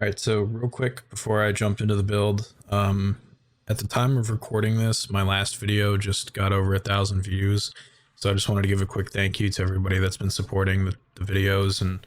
All right, so real quick before I jump into the build, at the time of recording this, my last video just got over 1,000 views. So I just wanted to give a quick thank you to everybody that's been supporting the videos and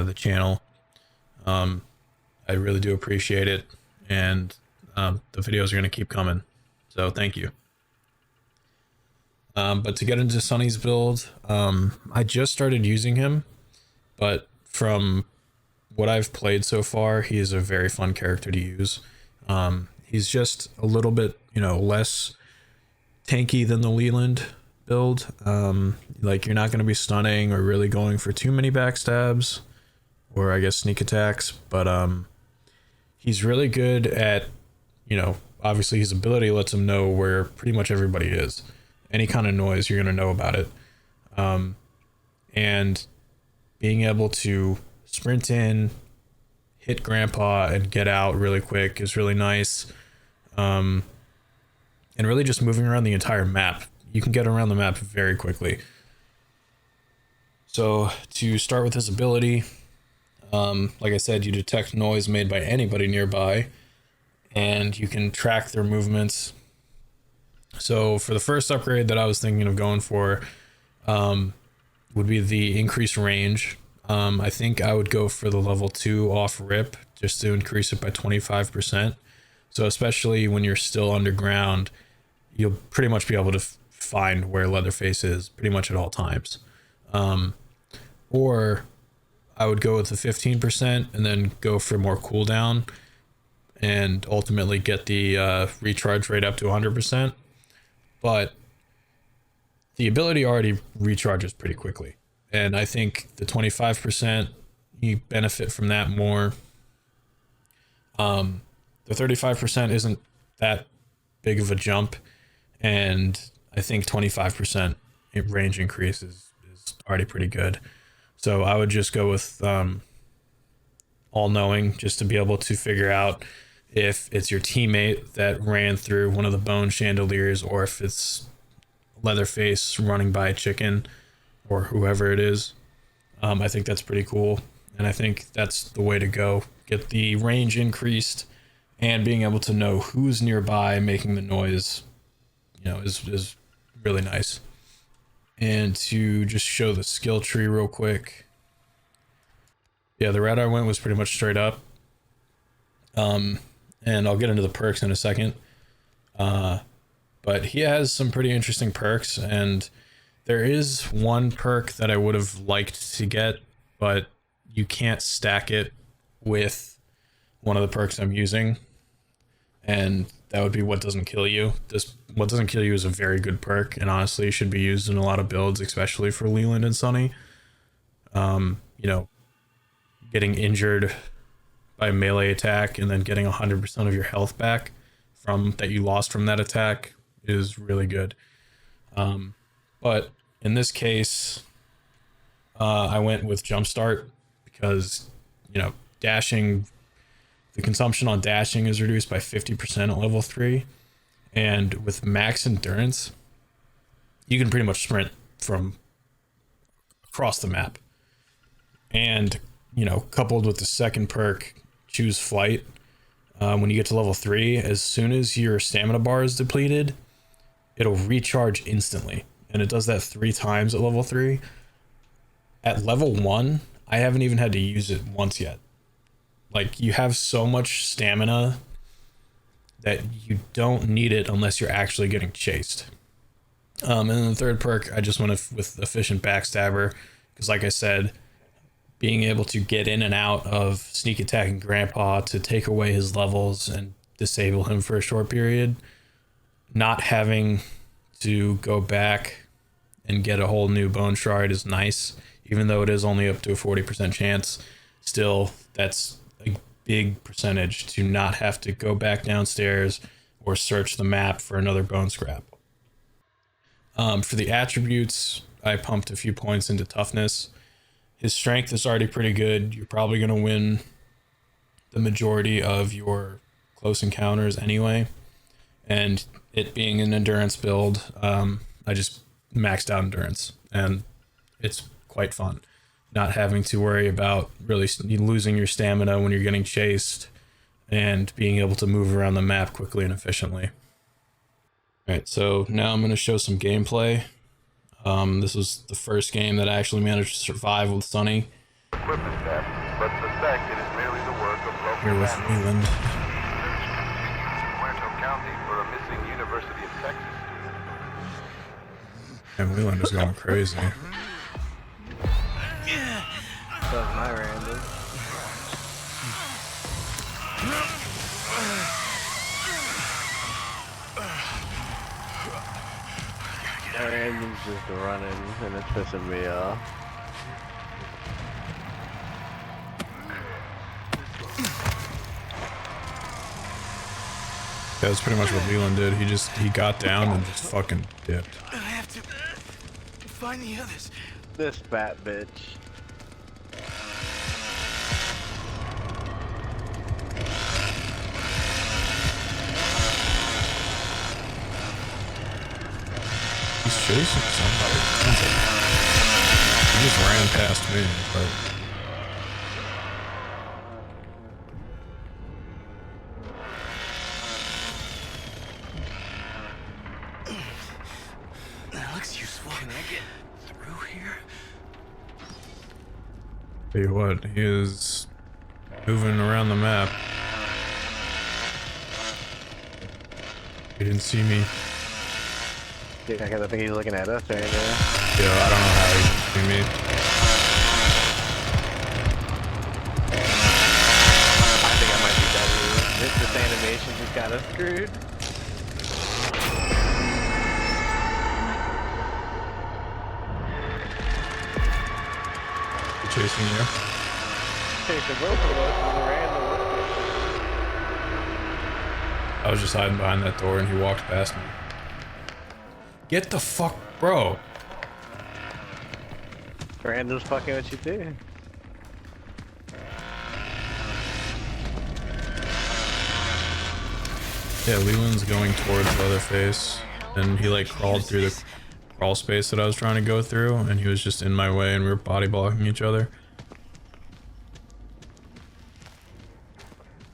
the channel. I really do appreciate it, and the videos are going to keep coming. So thank you. But to get into Sonny's build, I just started using him, but from what I've played so far, he is a very fun character to use. He's just a little bit, less tanky than the Leland build. Like, you're not going to be stunning or really going for too many backstabs, or I guess sneak attacks, but he's really good at, obviously his ability lets him know where pretty much everybody is. Any kind of noise, you're going to know about it. And being able to sprint in, hit grandpa, and get out really quick is really nice. And really just moving around the entire map. You can get around the map very quickly. So to start with his ability, like I said, you detect noise made by anybody nearby, and you can track their movements. So for the first upgrade that I was thinking of going for, would be the increased range. I think I would go for the level 2 off rip just to increase it by 25%. So especially when you're still underground, you'll pretty much be able to find where Leatherface is pretty much at all times. Or I would go with the 15% and then go for more cooldown and ultimately get the recharge rate up to 100%. But the ability already recharges pretty quickly. And I think the 25%, you benefit from that more. The 35% isn't that big of a jump. And I think 25% range increase is already pretty good. So I would just go with all-knowing, just to be able to figure out if it's your teammate that ran through one of the bone chandeliers, or if it's Leatherface running by a chicken, or whoever it is. I think that's pretty cool, and I think that's the way to go. Get the range increased, and being able to know who's nearby making the noise, is really nice. And to just show the skill tree real quick. Yeah, the route I went was pretty much straight up. And I'll get into the perks in a second. But he has some pretty interesting perks, and there is one perk that I would have liked to get, but you can't stack it with one of the perks I'm using, and that would be What Doesn't Kill You. This What Doesn't Kill You is a very good perk, and honestly should be used in a lot of builds, especially for Leland and Sonny. Getting injured by a melee attack and then getting 100% of your health back from that you lost from that attack is really good. But in this case, I went with Jumpstart because, dashing, the consumption on dashing is reduced by 50% at level 3. And with max endurance, you can pretty much sprint from across the map. And, coupled with the second perk, Choose Flight, when you get to level 3, as soon as your stamina bar is depleted, it'll recharge instantly. And it does that 3 times at level 3. At level 1, I haven't even had to use it once yet. Like, you have so much stamina that you don't need it unless you're actually getting chased. And then the third perk, I just went with Efficient Backstabber, because like I said, being able to get in and out of sneak attacking grandpa to take away his levels and disable him for a short period, not having to go back and get a whole new bone shard is nice. Even though it is only up to a 40% chance, still that's a big percentage to not have to go back downstairs or search the map for another bone scrap. For the attributes, I pumped a few points into toughness. His strength is already pretty good. You're probably going to win the majority of your close encounters anyway. And it being an endurance build, I just maxed out endurance, and it's quite fun. not having to worry about really losing your stamina when you're getting chased, and being able to move around the map quickly and efficiently. Alright, so now I'm going to show some gameplay. This was the first game that I actually managed to survive with Sonny. Equipment theft, but suspect it is merely the work of local Here with Leland. Puerto County for a missing University of Texas student. And Leland is going crazy. That was my random. My random's just running and it's pissing me off. Yeah, that's pretty much what Leland did. He got down and just fucking dipped. I have to find the others. This fat bitch. He's chasing somebody. He just ran past me, but... That looks useful. Can I get through here? Tell you what, he is moving around the map. He didn't see me. Yeah, I think he's looking at us right now. Yeah, I don't know how he didn't see me. I think I might be dead. This animation just got us screwed. He chasing you. Chasing both of us with a random. I was just hiding behind that door and he walked past me. Get the fuck, bro. Random's fucking what you do. Yeah, Leland's going towards Leatherface, and he like crawled through the crawl space that I was trying to go through, and he was just in my way, and we were body blocking each other.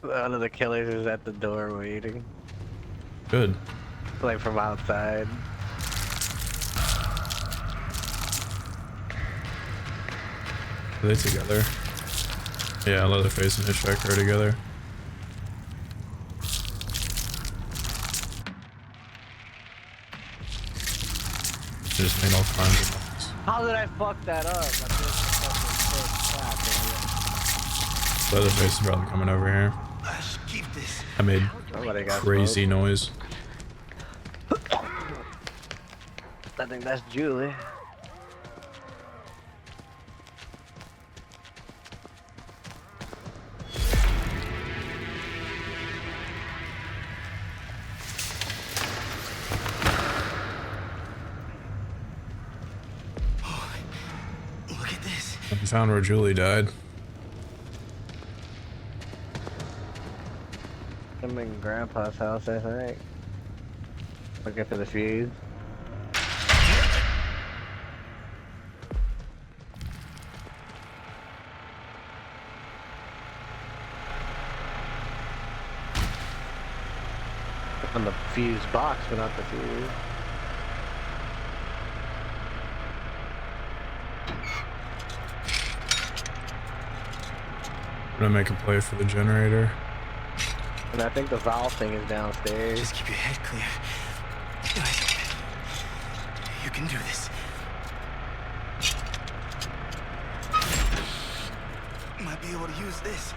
One of the killers is at the door waiting. Good. Like from outside. Are they together? Yeah, Leatherface and Hitchhiker are together. Just made all kinds of noise. How did I fuck that up? I just fucking Leatherface is probably coming over here. I should keep this. I made Somebody got crazy noise. I think that's Julie. Look at this. I found where Julie died. I'm in Grandpa's house, I think. Looking for the fuse. On the fuse box, but not the fuse. I'm gonna make a play for the generator. And I think the valve thing is downstairs. Just keep your head clear. You can do this. Might be able to use this.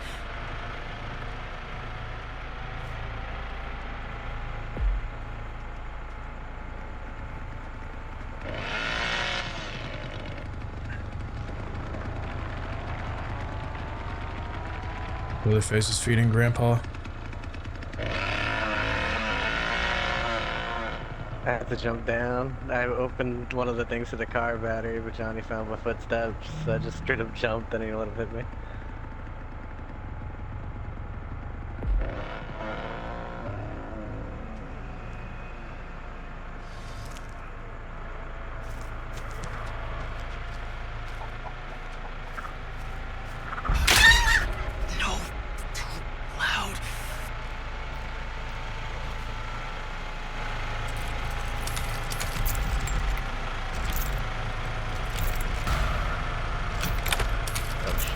Leatherface is feeding Grandpa. I have to jump down. I opened one of the things to the car battery, but Johnny found my footsteps, so I just straight up jumped and he let him hit me.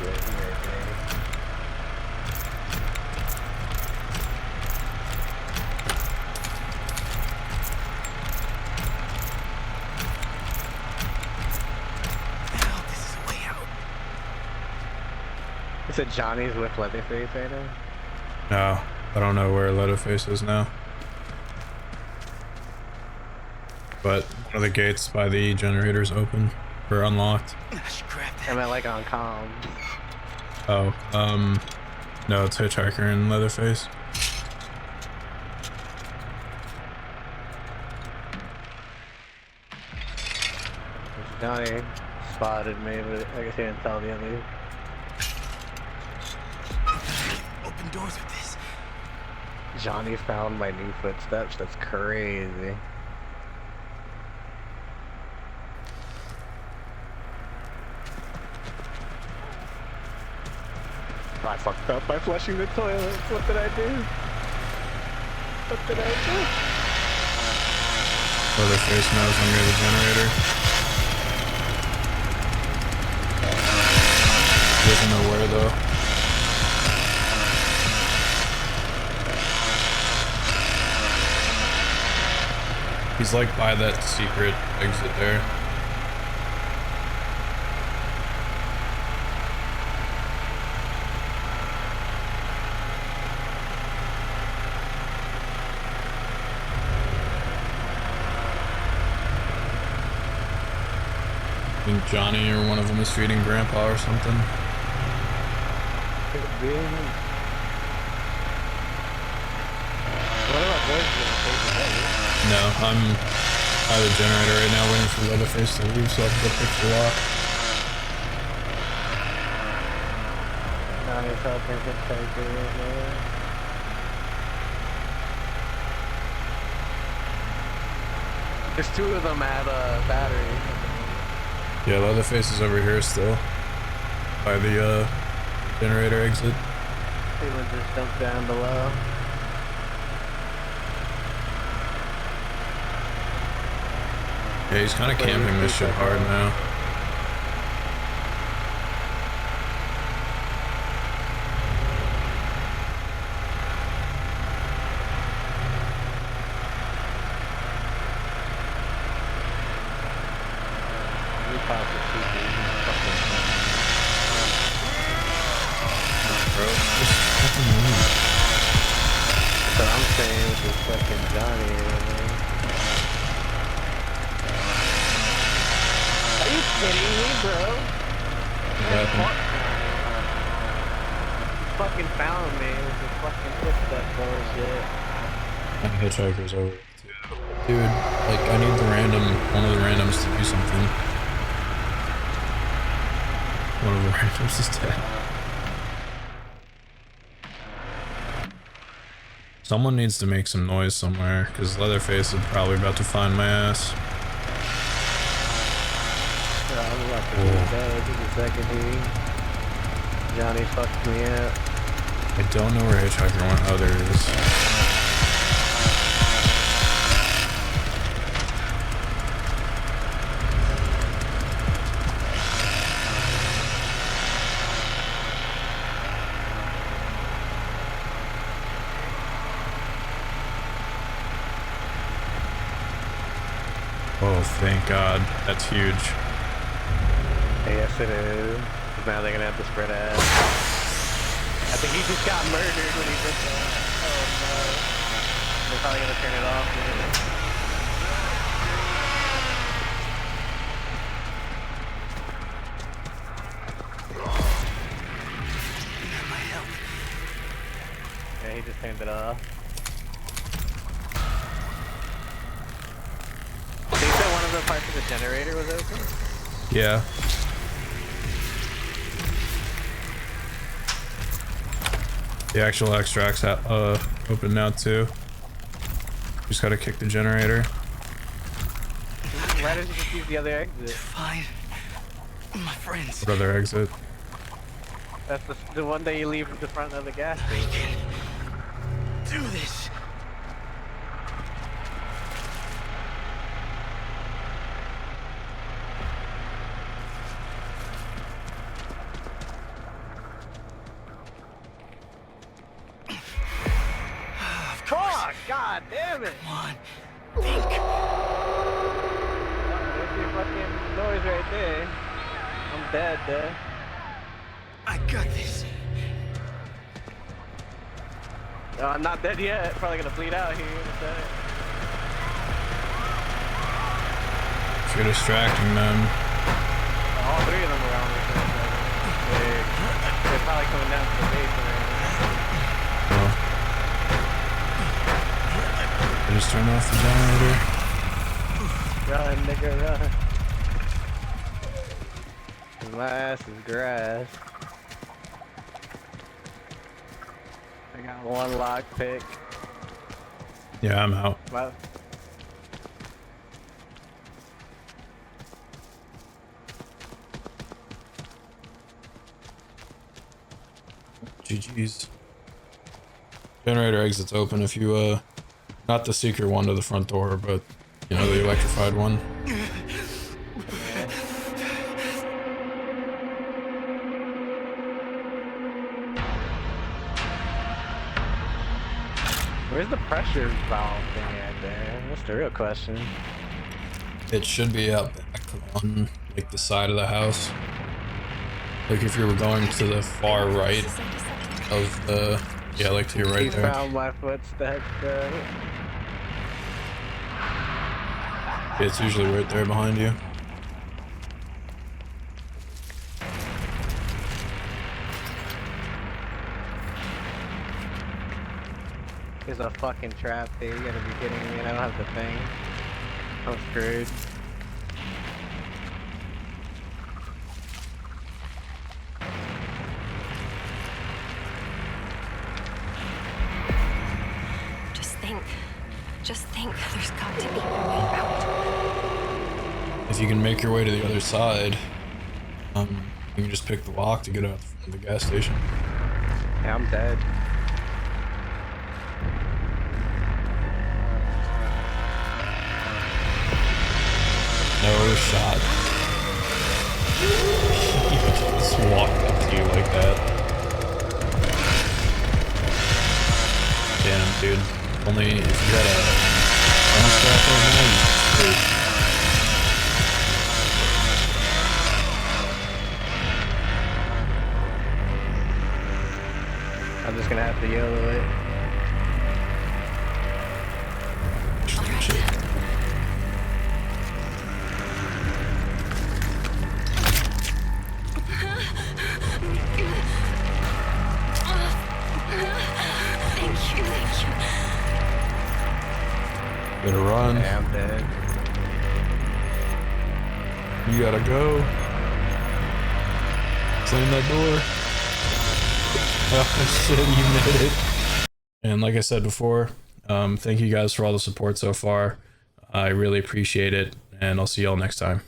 shit. Okay. This is a way out. You said Johnny's with Leatherface right now? No, I don't know where Leatherface is now. But one of the gates by the generator's open or unlocked. I should grab that. I meant like on comms. Oh, no, it's Hitchhiker and Leatherface. Johnny spotted me, but I guess he didn't tell the others. Open doors with this. Johnny found my new footsteps. That's crazy. I fucked up by flushing the toilet. What did I do? What did I do? Leatherface knows I'm near the generator. He doesn't know where though. He's like by that secret exit there. I think Johnny or one of them is feeding Grandpa or something. Could be. What about boys getting taken away? No, I'm by the generator right now waiting for Leatherface to leave so I can go pick the lock. Johnny's helping Hitchhiker right now. There's two of them at battery. Yeah, Leatherface is over here still. By the generator exit. People just dumped down below. Yeah, he's kind of camping this shit hard now. Bro, just fucking move. That's what I'm saying with this fucking Johnny. Man. Are you kidding me, bro? What happened? He fucking found me with this fucking footstep bullshit. And Hitchhiker's over too. Dude, like I need one of the randoms to do something. One of the randoms is dead. Someone needs to make some noise somewhere, because Leatherface is probably about to find my ass. I'm about to go bed. Give me a second here. Johnny fucked me up. I don't know where Hitchhiker went. Oh, there it is. Oh, thank God. That's huge. Yes, it is. Now they're gonna have to spread out. I think he just got murdered when he did that. Oh no. They're probably gonna turn it off. Yeah, he just turned it off. They said one of the parts of the generator was open? Yeah. The actual extract's open now too. Just gotta kick the generator. Why didn't you just use the other exit? Find my friends. What other exit? That's the one that you leave at the front of the gas station. Do this. God damn it! Come on. Think. There's your fucking noise right there. I'm dead, dude. I got this. No, I'm not dead yet. Probably gonna bleed out here in a second. If you're distracting them. All three of them around me. They're probably coming down to the base right now. Oh. I just turned off the generator. Run, nigga, run. 'Cause my ass is grass. I got one lock pick. Yeah, I'm out. Wow. GG's. Generator exit's open if you, not the secret one to the front door, but, you know, the electrified one. Where's the pressure valve thing at there? That's the real question. It should be out back on, like, the side of the house. Like, if you were going to the far right of the... Yeah, like to your right there. You found my footsteps, though. It's usually right there behind you. There's a fucking trap there. You gotta be kidding me. I don't have the thing. I'm screwed. Just think, there's got to be a way out. If you can make your way to the other side, you can just pick the lock to get out from the gas station. Yeah, I'm dead. No shot. He just walked up to you like that. Damn, dude. Only if you had a phone strap over there, you're screwed. I'm just gonna have to yellow it. Shit. Better run. Yeah, I'm dead. You gotta go. Slam that door. Oh shit, you made it. And like I said before, thank you guys for all the support so far. I really appreciate it, and I'll see y'all next time.